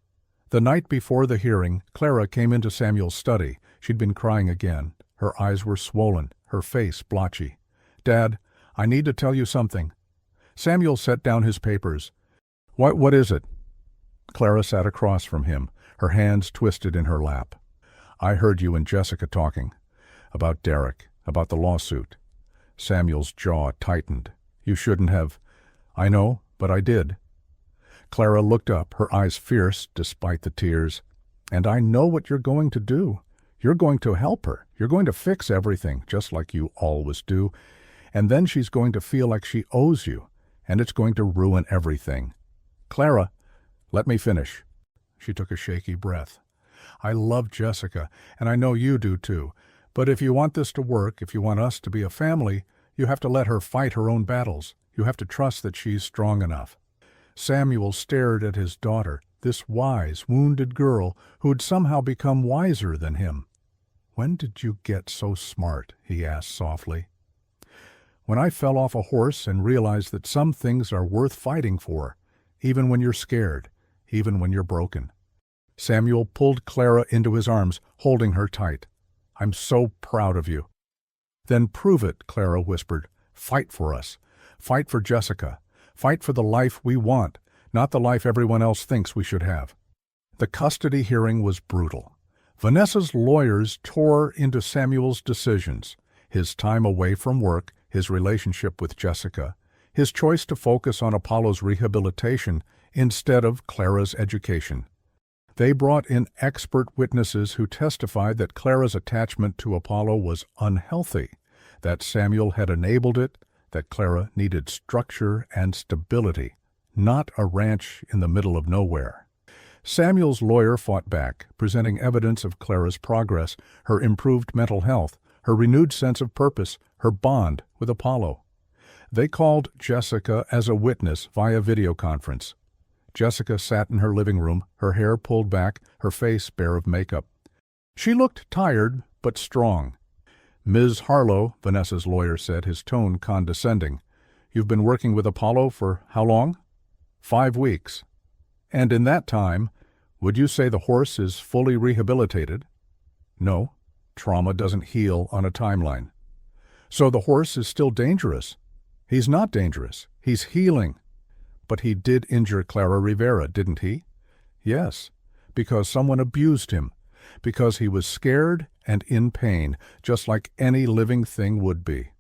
The night before the hearing, Clara came into Samuel's study. She'd been crying again. Her eyes were swollen, her face blotchy. "Dad, I need to tell you something." Samuel set down his papers. What is it?" Clara sat across from him, her hands twisted in her lap. "I heard you and Jessica talking. About Derek, about the lawsuit." Samuel's jaw tightened. "You shouldn't have." "I know, but I did." Clara looked up, her eyes fierce despite the tears. "And I know what you're going to do. You're going to help her. You're going to fix everything, just like you always do. And then she's going to feel like she owes you, and it's going to ruin everything." "Clara, let me finish." She took a shaky breath. "I love Jessica, and I know you do too. But if you want this to work, if you want us to be a family, you have to let her fight her own battles. You have to trust that she's strong enough." Samuel stared at his daughter, this wise, wounded girl who had somehow become wiser than him. "When did you get so smart?" he asked softly. "When I fell off a horse and realized that some things are worth fighting for, even when you're scared, even when you're broken." Samuel pulled Clara into his arms, holding her tight. "I'm so proud of you." "Then prove it," Clara whispered. "Fight for us. Fight for Jessica. Fight for the life we want, not the life everyone else thinks we should have." The custody hearing was brutal. Vanessa's lawyers tore into Samuel's decisions: his time away from work, his relationship with Jessica, his choice to focus on Apollo's rehabilitation instead of Clara's education. They brought in expert witnesses who testified that Clara's attachment to Apollo was unhealthy, that Samuel had enabled it, that Clara needed structure and stability, not a ranch in the middle of nowhere. Samuel's lawyer fought back, presenting evidence of Clara's progress, her improved mental health, her renewed sense of purpose, her bond with Apollo. They called Jessica as a witness via video conference. Jessica sat in her living room, her hair pulled back, her face bare of makeup. She looked tired, but strong. "Ms. Harlow," Vanessa's lawyer said, his tone condescending, "you've been working with Apollo for how long?" 5 weeks. "And in that time, would you say the horse is fully rehabilitated?" "No. Trauma doesn't heal on a timeline." "So the horse is still dangerous?" "He's not dangerous. He's healing." "But he did injure Clara Rivera, didn't he?" "Yes, because someone abused him, because he was scared and in pain, just like any living thing would be."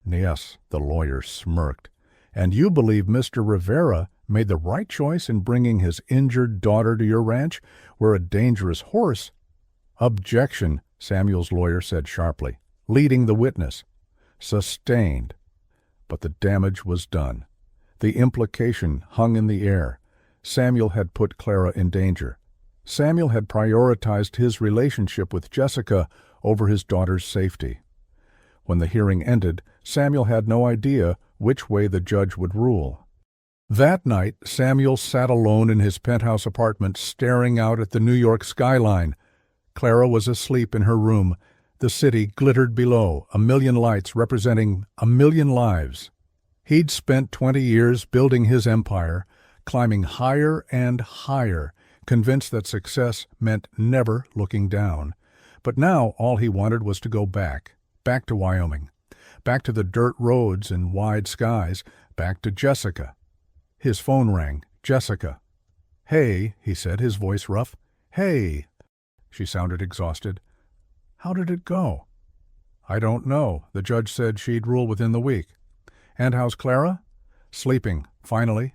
"Yes," the lawyer smirked. "And you believe Mr. Rivera made the right choice in bringing his injured daughter to your ranch, where a dangerous horse—" "Objection," Samuel's lawyer said sharply, leading the witness. "Sustained." But the damage was done. The implication hung in the air. Samuel had put Clara in danger. Samuel had prioritized his relationship with Jessica over his daughter's safety. When the hearing ended, Samuel had no idea which way the judge would rule. That night, Samuel sat alone in his penthouse apartment, staring out at the New York skyline. Clara was asleep in her room. The city glittered below, a million lights representing a million lives. He'd spent 20 years building his empire, climbing higher and higher, convinced that success meant never looking down. But now all he wanted was to go back to Wyoming, back to the dirt roads and wide skies, back to Jessica. His phone rang. Jessica. "Hey," he said, his voice rough. "Hey." She sounded exhausted. "How did it go?" "I don't know. The judge said she'd rule within the week." "And how's Clara?" "Sleeping, finally."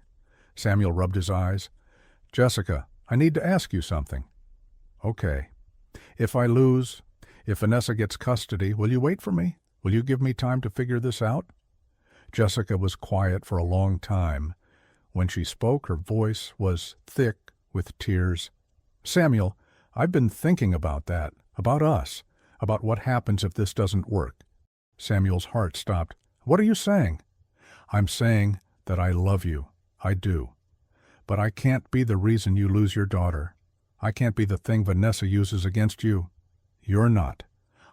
Samuel rubbed his eyes. "Jessica, I need to ask you something." "Okay. If I lose, if Vanessa gets custody, will you wait for me? Will you give me time to figure this out?" Jessica was quiet for a long time. When she spoke, her voice was thick with tears. "Samuel, I've been thinking about that, about us, about what happens if this doesn't work." Samuel's heart stopped. "What are you saying?" "I'm saying that I love you. I do. But I can't be the reason you lose your daughter. I can't be the thing Vanessa uses against you. You're not.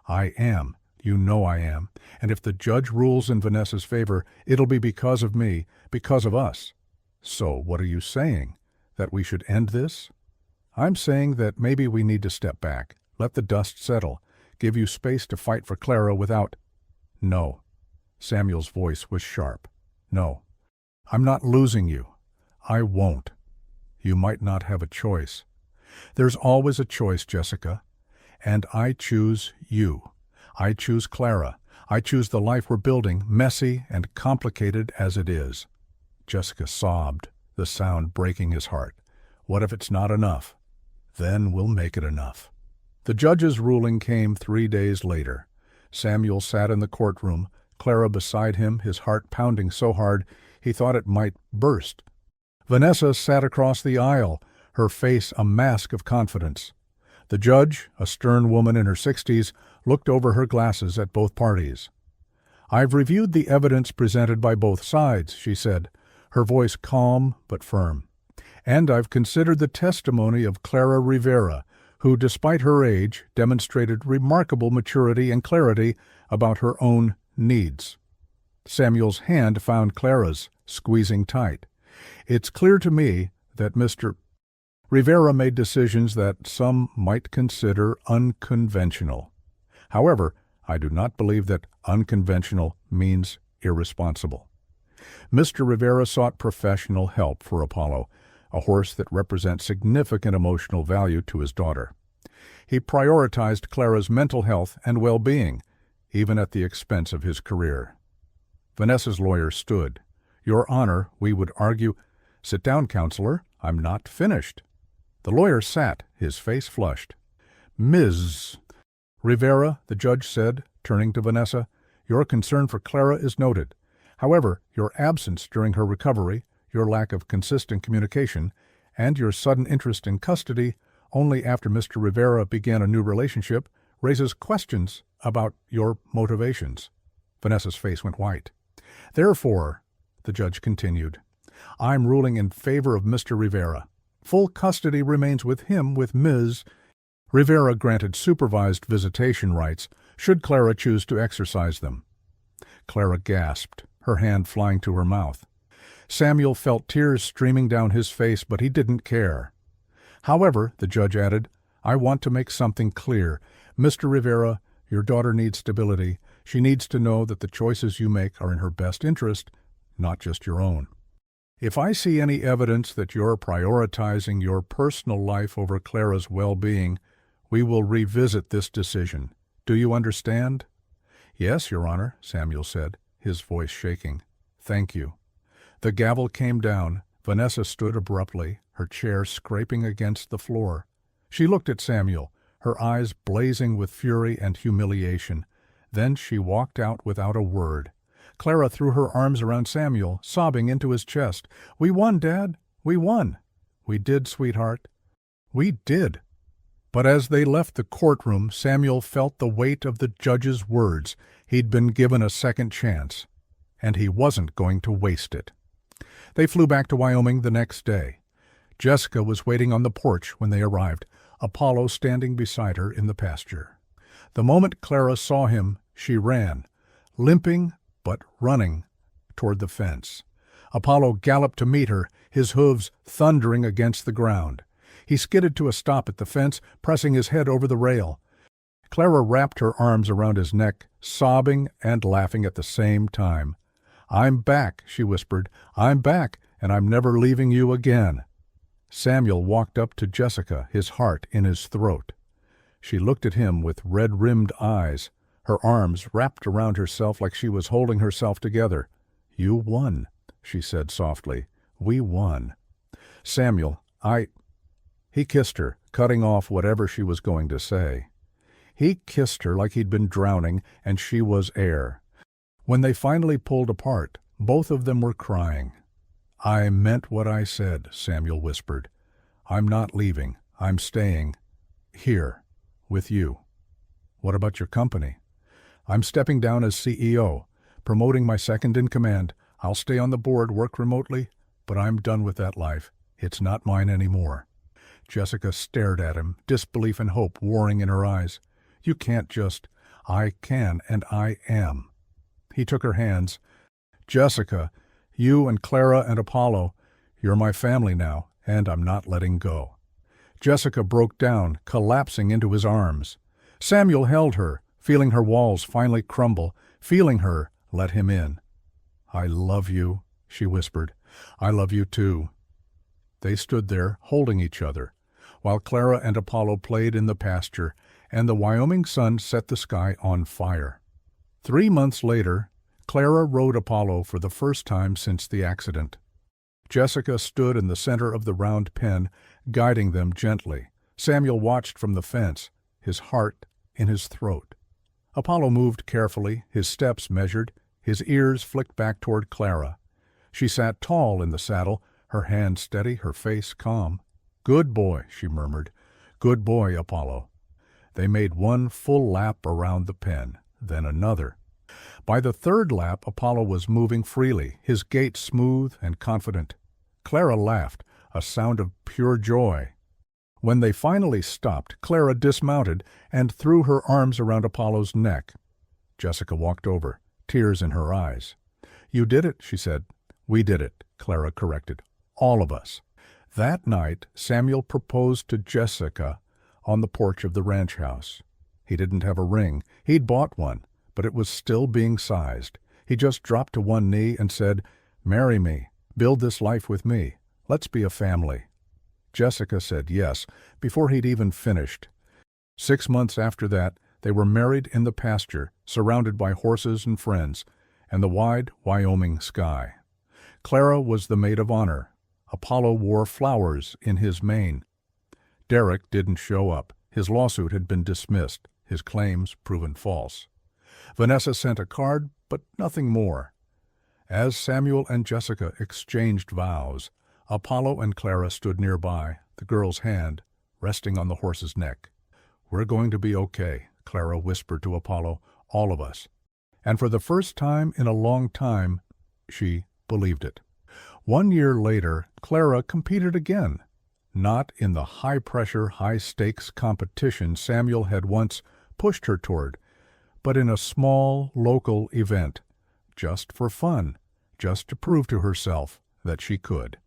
I am. You know I am. And if the judge rules in Vanessa's favor, it'll be because of me, because of us. So what are you saying? That we should end this?" "I'm saying that maybe we need to step back, let the dust settle, give you space to fight for Clara without—" "No." Samuel's voice was sharp. "No. I'm not losing you. I won't. You might not have a choice. There's always a choice, Jessica. And I choose you. I choose Clara. I choose the life we're building, messy and complicated as it is." Jessica sobbed, the sound breaking his heart. "What if it's not enough?" "Then we'll make it enough." The judge's ruling came 3 days later. Samuel sat in the courtroom, Clara beside him, his heart pounding so hard he thought it might burst. Vanessa sat across the aisle, her face a mask of confidence. The judge, a stern woman in her 60s, looked over her glasses at both parties. "I've reviewed the evidence presented by both sides," she said, her voice calm but firm. "And I've considered the testimony of Clara Rivera, who, despite her age, demonstrated remarkable maturity and clarity about her own needs. Samuel's hand found Clara's, squeezing tight. "It's clear to me that Mr. Rivera made decisions that some might consider unconventional. However, I do not believe that unconventional means irresponsible. Mr. Rivera sought professional help for Apollo, a horse that represents significant emotional value to his daughter. He prioritized Clara's mental health and well-being, even at the expense of his career." Vanessa's lawyer stood. "Your Honor, we would argue—" "Sit down, counselor. I'm not finished." The lawyer sat, his face flushed. "Ms. Rivera," the judge said, turning to Vanessa, "your concern for Clara is noted. However, your absence during her recovery, your lack of consistent communication, and your sudden interest in custody only after Mr. Rivera began a new relationship raises questions about your motivations." Vanessa's face went white. "Therefore," the judge continued, "I'm ruling in favor of Mr. Rivera. Full custody remains with him with Ms. Rivera granted supervised visitation rights should Clara choose to exercise them." Clara gasped, her hand flying to her mouth. Samuel felt tears streaming down his face, but he didn't care. "However," the judge added, "I want to make something clear. Mr. Rivera, your daughter needs stability. She needs to know that the choices you make are in her best interest, not just your own. If I see any evidence that you're prioritizing your personal life over Clara's well-being, we will revisit this decision. Do you understand?" "Yes, Your Honor," Samuel said, his voice shaking. "Thank you." The gavel came down. Vanessa stood abruptly, her chair scraping against the floor. She looked at Samuel, her eyes blazing with fury and humiliation. Then she walked out without a word. Clara threw her arms around Samuel, sobbing into his chest. "We won, Dad. We won." "We did, sweetheart. We did." But as they left the courtroom, Samuel felt the weight of the judge's words. He'd been given a second chance, and he wasn't going to waste it. They flew back to Wyoming the next day. Jessica was waiting on the porch when they arrived, Apollo standing beside her in the pasture. The moment Clara saw him, she ran, limping but running toward the fence. Apollo galloped to meet her, his hooves thundering against the ground. He skidded to a stop at the fence, pressing his head over the rail. Clara wrapped her arms around his neck, sobbing and laughing at the same time. "I'm back," she whispered. "I'm back, and I'm never leaving you again." Samuel walked up to Jessica, his heart in his throat. She looked at him with red-rimmed eyes, her arms wrapped around herself like she was holding herself together. "You won," she said softly. "We won." "Samuel, He kissed her, cutting off whatever she was going to say. He kissed her like he'd been drowning, and she was air. When they finally pulled apart, both of them were crying. "I meant what I said," Samuel whispered. "I'm not leaving. I'm staying here with you." "What about your company?" "I'm stepping down as CEO, promoting my second-in-command. I'll stay on the board, work remotely, but I'm done with that life. It's not mine anymore." Jessica stared at him, disbelief and hope warring in her eyes. "You can't just—" "I can, and I am." He took her hands. "Jessica, you and Clara and Apollo, you're my family now, and I'm not letting go." Jessica broke down, collapsing into his arms. Samuel held her, feeling her walls finally crumble, feeling her let him in. "I love you," she whispered. "I love you too." They stood there, holding each other, while Clara and Apollo played in the pasture, and the Wyoming sun set the sky on fire. 3 months later, Clara rode Apollo for the first time since the accident. Jessica stood in the center of the round pen, guiding them gently. Samuel watched from the fence, his heart in his throat. Apollo moved carefully, his steps measured, his ears flicked back toward Clara. She sat tall in the saddle, her hand steady, her face calm. "Good boy," she murmured. "Good boy, Apollo." They made one full lap around the pen, then another. By the third lap, Apollo was moving freely, his gait smooth and confident. Clara laughed, a sound of pure joy. When they finally stopped, Clara dismounted and threw her arms around Apollo's neck. Jessica walked over, tears in her eyes. "You did it," she said. "We did it," Clara corrected. "All of us." That night, Samuel proposed to Jessica on the porch of the ranch house. He didn't have a ring. He'd bought one, but it was still being sized. He just dropped to one knee and said, "Marry me. Build this life with me. Let's be a family." Jessica said yes before he'd even finished. 6 months after that, they were married in the pasture, surrounded by horses and friends, and the wide Wyoming sky. Clara was the maid of honor. Apollo wore flowers in his mane. Derek didn't show up. His lawsuit had been dismissed, his claims proven false. Vanessa sent a card, but nothing more. As Samuel and Jessica exchanged vows, Apollo and Clara stood nearby, the girl's hand resting on the horse's neck. "We're going to be okay," Clara whispered to Apollo, "all of us." And for the first time in a long time, she believed it. 1 year later, Clara competed again. Not in the high-pressure, high-stakes competition Samuel had once pushed her toward, but in a small, local event, just for fun, just to prove to herself that she could.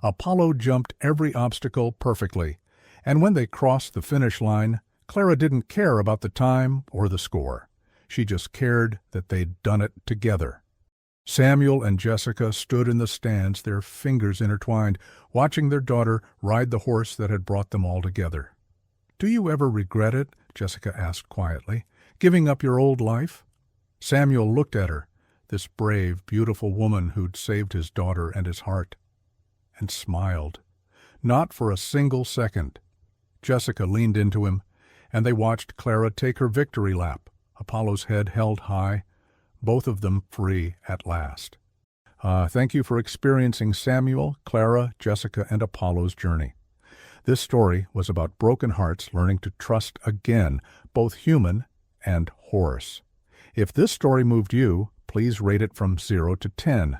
Apollo jumped every obstacle perfectly, and when they crossed the finish line, Clara didn't care about the time or the score. She just cared that they'd done it together. Samuel and Jessica stood in the stands, their fingers intertwined, watching their daughter ride the horse that had brought them all together. "Do you ever regret it?" Jessica asked quietly. "Giving up your old life?" Samuel looked at her, this brave, beautiful woman who'd saved his daughter and his heart, and smiled. Not for a single second. Jessica leaned into him, and they watched Clara take her victory lap, Apollo's head held high, both of them free at last. Thank you for experiencing Samuel, Clara, Jessica, and Apollo's journey. This story was about broken hearts learning to trust again, both human and horse. If this story moved you, please rate it from 0 to 10.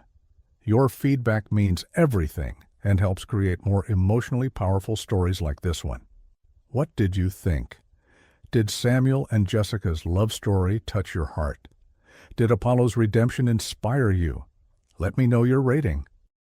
Your feedback means everything and helps create more emotionally powerful stories like this one. What did you think? Did Samuel and Jessica's love story touch your heart? Did Apollo's redemption inspire you? Let me know your rating.